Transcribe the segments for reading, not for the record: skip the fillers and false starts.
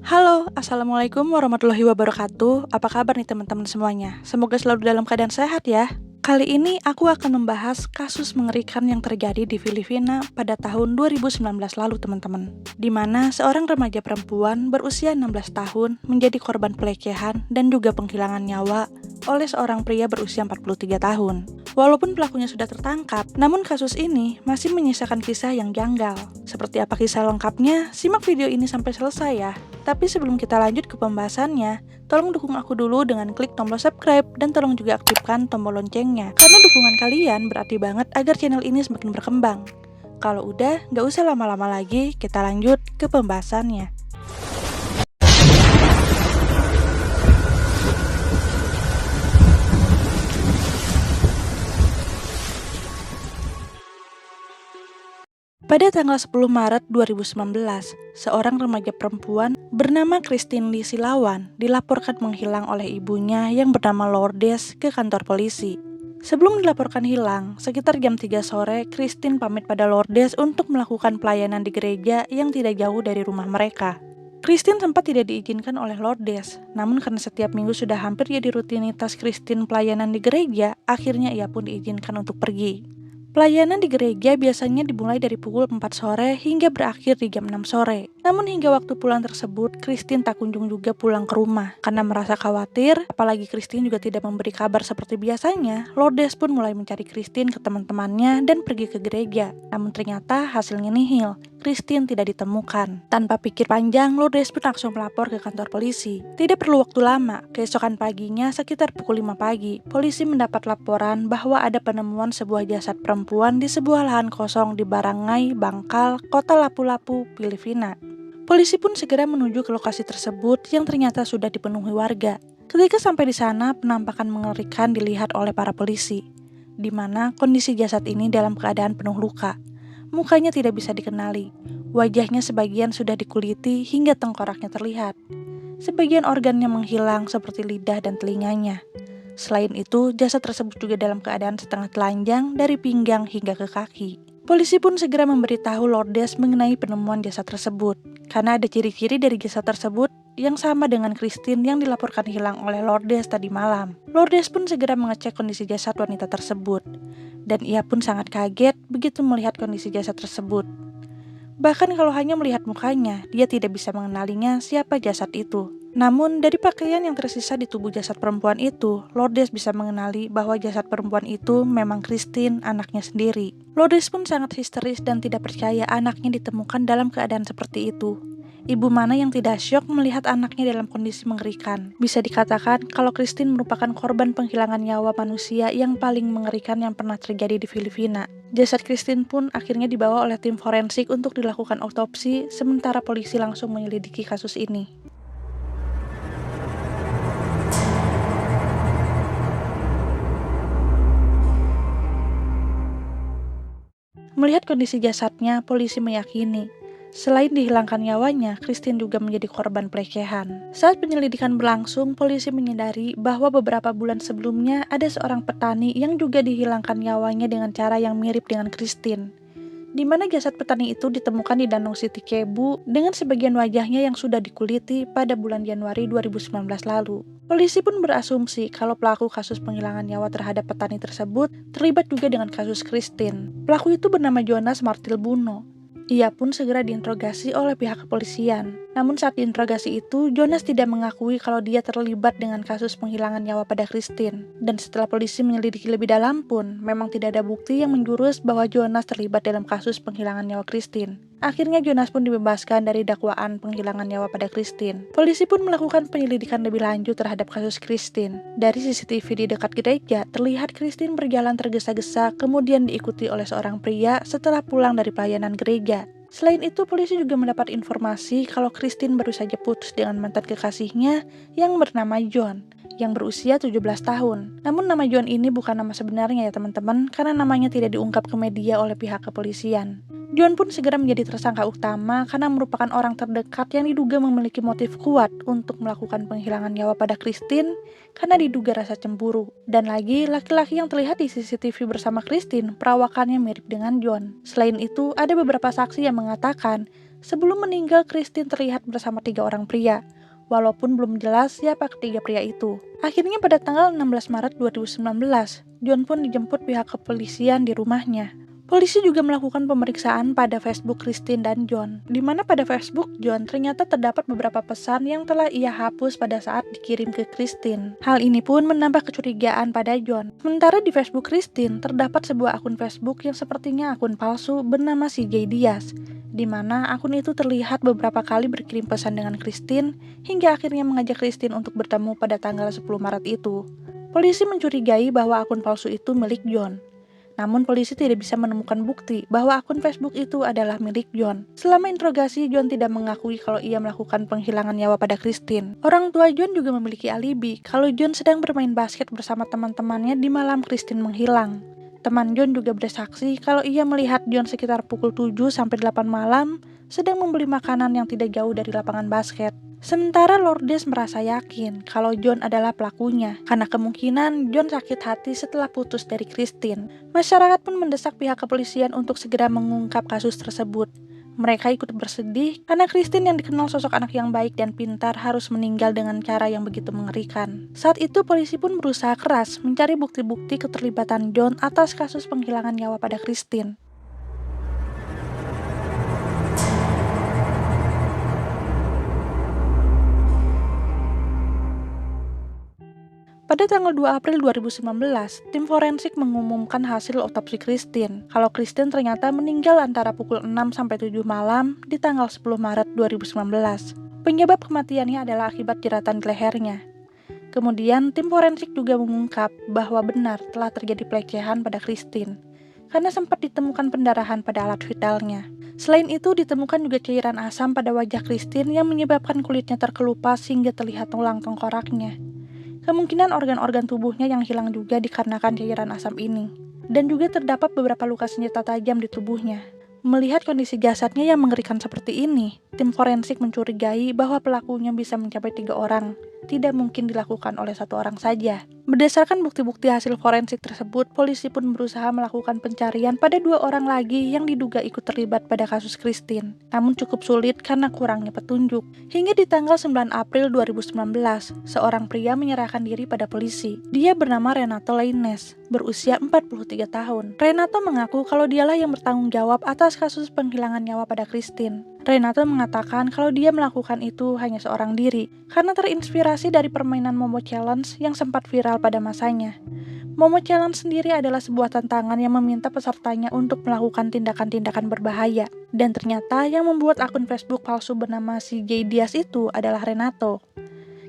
Halo, Assalamualaikum warahmatullahi wabarakatuh. Apa kabar nih teman-teman semuanya? Semoga selalu dalam keadaan sehat ya. Kali ini aku akan membahas kasus mengerikan yang terjadi di Filipina pada tahun 2019 lalu teman-teman. Di mana seorang remaja perempuan berusia 16 tahun menjadi korban pelecehan dan juga penghilangan nyawa oleh seorang pria berusia 43 tahun. Walaupun pelakunya sudah tertangkap, namun kasus ini masih menyisakan kisah yang janggal. Seperti apa kisah lengkapnya? Simak video ini sampai selesai ya. Tapi sebelum kita lanjut ke pembahasannya, tolong dukung aku dulu dengan klik tombol subscribe dan tolong juga aktifkan tombol loncengnya. Karena dukungan kalian berarti banget agar channel ini semakin berkembang. Kalau udah, nggak usah lama-lama lagi, kita lanjut ke pembahasannya. Pada tanggal 10 Maret 2019, seorang remaja perempuan bernama Christine Lee Silawan dilaporkan menghilang oleh ibunya yang bernama Lourdes ke kantor polisi. Sebelum dilaporkan hilang, sekitar jam 3 sore, Christine pamit pada Lourdes untuk melakukan pelayanan di gereja yang tidak jauh dari rumah mereka. Christine sempat tidak diizinkan oleh Lourdes, namun karena setiap minggu sudah hampir jadi rutinitas Christine pelayanan di gereja, akhirnya ia pun diizinkan untuk pergi. Pelayanan di gereja biasanya dimulai dari pukul 4 sore hingga berakhir di jam 6 sore. Namun hingga waktu pulang tersebut, Christine tak kunjung juga pulang ke rumah. Karena merasa khawatir, apalagi Christine juga tidak memberi kabar seperti biasanya, Lourdes pun mulai mencari Christine ke teman-temannya dan pergi ke gereja. Namun ternyata hasilnya nihil. Christine tidak ditemukan. Tanpa pikir panjang, Lourdes pun langsung melapor ke kantor polisi. Tidak perlu waktu lama, keesokan paginya sekitar pukul 5 pagi, polisi mendapat laporan bahwa ada penemuan sebuah jasad perempuan di sebuah lahan kosong di Barangay Bangkal, kota Lapu-Lapu, Filipina. Polisi pun segera menuju ke lokasi tersebut yang ternyata sudah dipenuhi warga. Ketika sampai di sana, penampakan mengerikan dilihat oleh para polisi, di mana kondisi jasad ini dalam keadaan penuh luka. Mukanya tidak bisa dikenali, wajahnya sebagian sudah dikuliti hingga tengkoraknya terlihat. Sebagian organnya menghilang seperti lidah dan telinganya. Selain itu, jasad tersebut juga dalam keadaan setengah telanjang dari pinggang hingga ke kaki. Polisi pun segera memberitahu Lourdes mengenai penemuan jasad tersebut, karena ada ciri-ciri dari jasad tersebut yang sama dengan Christine yang dilaporkan hilang oleh Lourdes tadi malam. Lourdes pun segera mengecek kondisi jasad wanita tersebut, dan ia pun sangat kaget begitu melihat kondisi jasad tersebut. Bahkan kalau hanya melihat mukanya, dia tidak bisa mengenalinya siapa jasad itu. Namun, dari pakaian yang tersisa di tubuh jasad perempuan itu, Lourdes bisa mengenali bahwa jasad perempuan itu memang Christine, anaknya sendiri. Lourdes pun sangat histeris dan tidak percaya anaknya ditemukan dalam keadaan seperti itu. Ibu mana yang tidak syok melihat anaknya dalam kondisi mengerikan. Bisa dikatakan kalau Christine merupakan korban penghilangan nyawa manusia yang paling mengerikan yang pernah terjadi di Filipina. Jasad Christine pun akhirnya dibawa oleh tim forensik untuk dilakukan otopsi, sementara polisi langsung menyelidiki kasus ini. Melihat kondisi jasadnya, polisi meyakini selain dihilangkan nyawanya, Christine juga menjadi korban pelecehan. Saat penyelidikan berlangsung, polisi menyadari bahwa beberapa bulan sebelumnya ada seorang petani yang juga dihilangkan nyawanya dengan cara yang mirip dengan Christine, di mana jasad petani itu ditemukan di Danau Siti Kebu dengan sebagian wajahnya yang sudah dikuliti pada bulan Januari 2019 lalu. Polisi pun berasumsi kalau pelaku kasus penghilangan nyawa terhadap petani tersebut terlibat juga dengan kasus Christine. Pelaku itu bernama Jonas Martilbuno. Ia pun segera diinterogasi oleh pihak kepolisian. Namun saat diinterogasi itu, Jonas tidak mengakui kalau dia terlibat dengan kasus penghilangan nyawa pada Christine. Dan setelah polisi menyelidiki lebih dalam pun, memang tidak ada bukti yang menjurus bahwa Jonas terlibat dalam kasus penghilangan nyawa Christine. Akhirnya Jonas pun dibebaskan dari dakwaan penghilangan nyawa pada Christine. Polisi pun melakukan penyelidikan lebih lanjut terhadap kasus Christine. Dari CCTV di dekat gereja, terlihat Christine berjalan tergesa-gesa kemudian diikuti oleh seorang pria setelah pulang dari pelayanan gereja. Selain itu, polisi juga mendapat informasi kalau Christine baru saja putus dengan mantan kekasihnya yang bernama John, yang berusia 17 tahun. Namun nama John ini bukan nama sebenarnya ya teman-teman, karena namanya tidak diungkap ke media oleh pihak kepolisian. John pun segera menjadi tersangka utama karena merupakan orang terdekat yang diduga memiliki motif kuat untuk melakukan penghilangan nyawa pada Christine karena diduga rasa cemburu. Dan lagi, laki-laki yang terlihat di CCTV bersama Christine perawakannya mirip dengan John. Selain itu, ada beberapa saksi yang mengatakan Sebelum meninggal, Christine terlihat bersama 3 orang pria, walaupun belum jelas siapa ketiga pria itu. Akhirnya pada tanggal 16 Maret 2019, John pun dijemput pihak kepolisian di rumahnya. Polisi juga melakukan pemeriksaan pada Facebook Christine dan John, di mana pada Facebook John ternyata terdapat beberapa pesan yang telah ia hapus pada saat dikirim ke Christine. Hal ini pun menambah kecurigaan pada John. Sementara di Facebook Christine terdapat sebuah akun Facebook yang sepertinya akun palsu bernama CJ Diaz, di mana akun itu terlihat beberapa kali berkirim pesan dengan Christine hingga akhirnya mengajak Christine untuk bertemu pada tanggal 10 Maret itu. Polisi mencurigai bahwa akun palsu itu milik John. Namun polisi tidak bisa menemukan bukti bahwa akun Facebook itu adalah milik John. Selama interogasi, John tidak mengakui kalau ia melakukan penghilangan nyawa pada Christine. Orang tua John juga memiliki alibi kalau John sedang bermain basket bersama teman-temannya di malam Christine menghilang. Teman John juga bersaksi kalau ia melihat John sekitar pukul 7-8 malam sedang membeli makanan yang tidak jauh dari lapangan basket. Sementara Lourdes merasa yakin kalau John adalah pelakunya, karena kemungkinan John sakit hati setelah putus dari Christine. Masyarakat pun mendesak pihak kepolisian untuk segera mengungkap kasus tersebut. Mereka ikut bersedih karena Christine yang dikenal sosok anak yang baik dan pintar harus meninggal dengan cara yang begitu mengerikan. Saat itu polisi pun berusaha keras mencari bukti-bukti keterlibatan John atas kasus penghilangan nyawa pada Christine. Pada tanggal 2 April 2019, tim forensik mengumumkan hasil otopsi Christine. Kalau Christine ternyata meninggal antara pukul 6-7 malam di tanggal 10 Maret 2019. Penyebab kematiannya adalah akibat jeratan di lehernya. Kemudian, tim forensik juga mengungkap bahwa benar telah terjadi pelecehan pada Christine, karena sempat ditemukan pendarahan pada alat vitalnya. Selain itu, ditemukan juga cairan asam pada wajah Christine yang menyebabkan kulitnya terkelupas hingga terlihat tulang tengkoraknya. Kemungkinan organ-organ tubuhnya yang hilang juga dikarenakan cairan asam ini. Dan juga terdapat beberapa luka senjata tajam di tubuhnya. Melihat kondisi jasadnya yang mengerikan seperti ini, tim forensik mencurigai bahwa pelakunya bisa mencapai 3 orang. Tidak mungkin dilakukan oleh 1 orang saja. Berdasarkan bukti-bukti hasil forensik tersebut, polisi pun berusaha melakukan pencarian pada 2 orang lagi yang diduga ikut terlibat pada kasus Christine. Namun cukup sulit karena kurangnya petunjuk. Hingga di tanggal 9 April 2019, seorang pria menyerahkan diri pada polisi. Dia bernama Renato Lainez, berusia 43 tahun. Renato mengaku kalau dialah yang bertanggung jawab atas kasus penghilangan nyawa pada Christine. Renato mengatakan kalau dia melakukan itu hanya seorang diri, karena terinspirasi dari permainan Momo Challenge yang sempat viral pada masanya. Momo Challenge sendiri adalah sebuah tantangan yang meminta pesertanya untuk melakukan tindakan-tindakan berbahaya. Dan ternyata yang membuat akun Facebook palsu bernama CJ Diaz itu adalah Renato.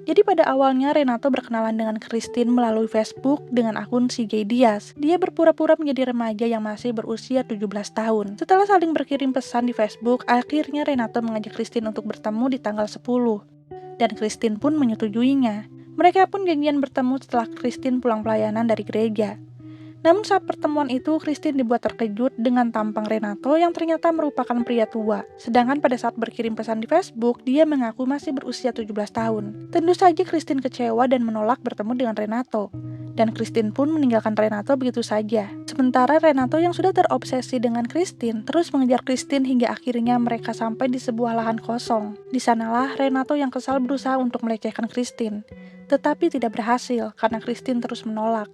Jadi pada awalnya Renato berkenalan dengan Christine melalui Facebook dengan akun CJ Diaz. Dia berpura-pura menjadi remaja yang masih berusia 17 tahun. Setelah saling berkirim pesan di Facebook, akhirnya Renato mengajak Christine untuk bertemu di tanggal 10. Dan Christine pun menyetujuinya. Mereka pun janjian bertemu setelah Christine pulang pelayanan dari gereja. Namun saat pertemuan itu, Christine dibuat terkejut dengan tampang Renato yang ternyata merupakan pria tua. Sedangkan pada saat berkirim pesan di Facebook, dia mengaku masih berusia 17 tahun. Tentu saja Christine kecewa dan menolak bertemu dengan Renato. Dan Christine pun meninggalkan Renato begitu saja. Sementara Renato yang sudah terobsesi dengan Christine, terus mengejar Christine hingga akhirnya mereka sampai di sebuah lahan kosong. Di sanalah Renato yang kesal berusaha untuk melecehkan Christine. Tetapi tidak berhasil karena Christine terus menolak.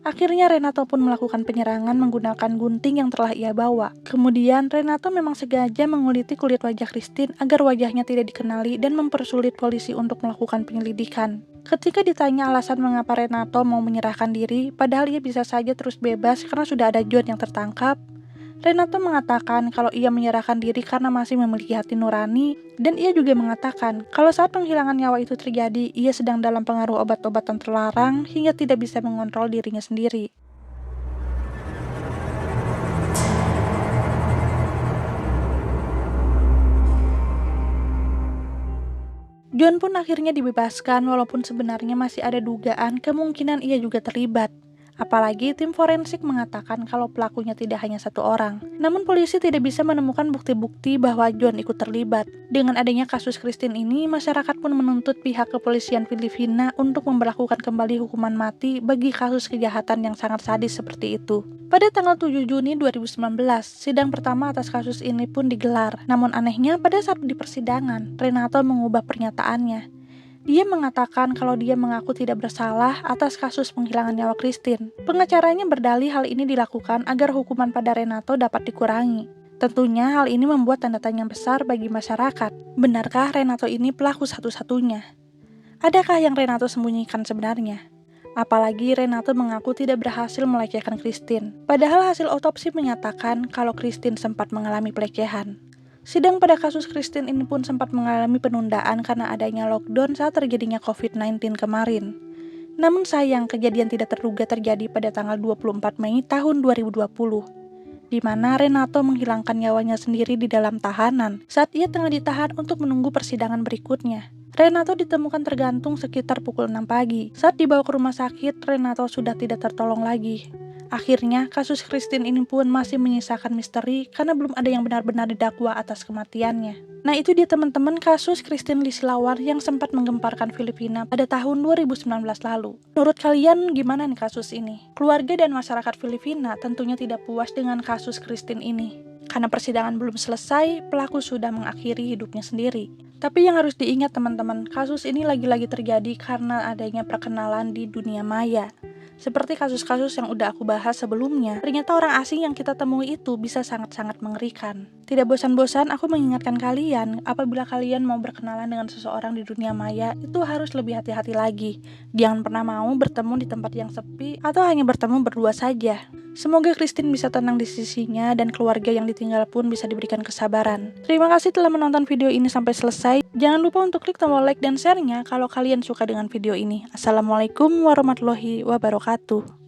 Akhirnya Renato pun melakukan penyerangan menggunakan gunting yang telah ia bawa. Kemudian Renato memang sengaja menguliti kulit wajah Christine agar wajahnya tidak dikenali dan mempersulit polisi untuk melakukan penyelidikan. Ketika ditanya alasan mengapa Renato mau menyerahkan diri, padahal ia bisa saja terus bebas karena sudah ada John yang tertangkap, Renato mengatakan kalau ia menyerahkan diri karena masih memiliki hati nurani, dan ia juga mengatakan kalau saat penghilangan nyawa itu terjadi, ia sedang dalam pengaruh obat-obatan terlarang hingga tidak bisa mengontrol dirinya sendiri. John pun akhirnya dibebaskan walaupun sebenarnya masih ada dugaan kemungkinan ia juga terlibat. Apalagi tim forensik mengatakan kalau pelakunya tidak hanya satu orang. Namun polisi tidak bisa menemukan bukti-bukti bahwa John ikut terlibat. Dengan adanya kasus Christine ini, masyarakat pun menuntut pihak kepolisian Filipina untuk memberlakukan kembali hukuman mati bagi kasus kejahatan yang sangat sadis seperti itu. Pada tanggal 7 Juni 2019, sidang pertama atas kasus ini pun digelar. Namun anehnya pada saat di persidangan, Renato mengubah pernyataannya. Dia mengatakan kalau dia mengaku tidak bersalah atas kasus penghilangan nyawa Christine. Pengacaranya berdalih hal ini dilakukan agar hukuman pada Renato dapat dikurangi. Tentunya hal ini membuat tanda tanya besar bagi masyarakat. Benarkah Renato ini pelaku satu-satunya? Adakah yang Renato sembunyikan sebenarnya? Apalagi Renato mengaku tidak berhasil melecehkan Christine. Padahal hasil otopsi menyatakan kalau Christine sempat mengalami pelecehan. Sidang pada kasus Christine ini pun sempat mengalami penundaan karena adanya lockdown saat terjadinya COVID-19 kemarin. Namun sayang, kejadian tidak terduga terjadi pada tanggal 24 Mei tahun 2020, di mana Renato menghilangkan nyawanya sendiri di dalam tahanan saat ia tengah ditahan untuk menunggu persidangan berikutnya. Renato ditemukan tergantung sekitar pukul 6 pagi. Saat dibawa ke rumah sakit, Renato sudah tidak tertolong lagi. Akhirnya, kasus Christine ini pun masih menyisakan misteri karena belum ada yang benar-benar didakwa atas kematiannya. Nah, itu dia teman-teman kasus Christine Lee Silawar yang sempat menggemparkan Filipina pada tahun 2019 lalu. Menurut kalian gimana nih kasus ini? Keluarga dan masyarakat Filipina tentunya tidak puas dengan kasus Christine ini. Karena persidangan belum selesai, pelaku sudah mengakhiri hidupnya sendiri. Tapi yang harus diingat teman-teman, kasus ini lagi-lagi terjadi karena adanya perkenalan di dunia maya. Seperti kasus-kasus yang udah aku bahas sebelumnya, ternyata orang asing yang kita temui itu bisa sangat-sangat mengerikan. Tidak bosan-bosan aku mengingatkan kalian, apabila kalian mau berkenalan dengan seseorang di dunia maya, itu harus lebih hati-hati lagi. Jangan pernah mau bertemu di tempat yang sepi, atau hanya bertemu berdua saja. Semoga Christine bisa tenang di sisinya dan keluarga yang ditinggal pun bisa diberikan kesabaran. Terima kasih telah menonton video ini sampai selesai. Jangan lupa untuk klik tombol like dan share-nya kalau kalian suka dengan video ini. Assalamualaikum warahmatullahi wabarakatuh.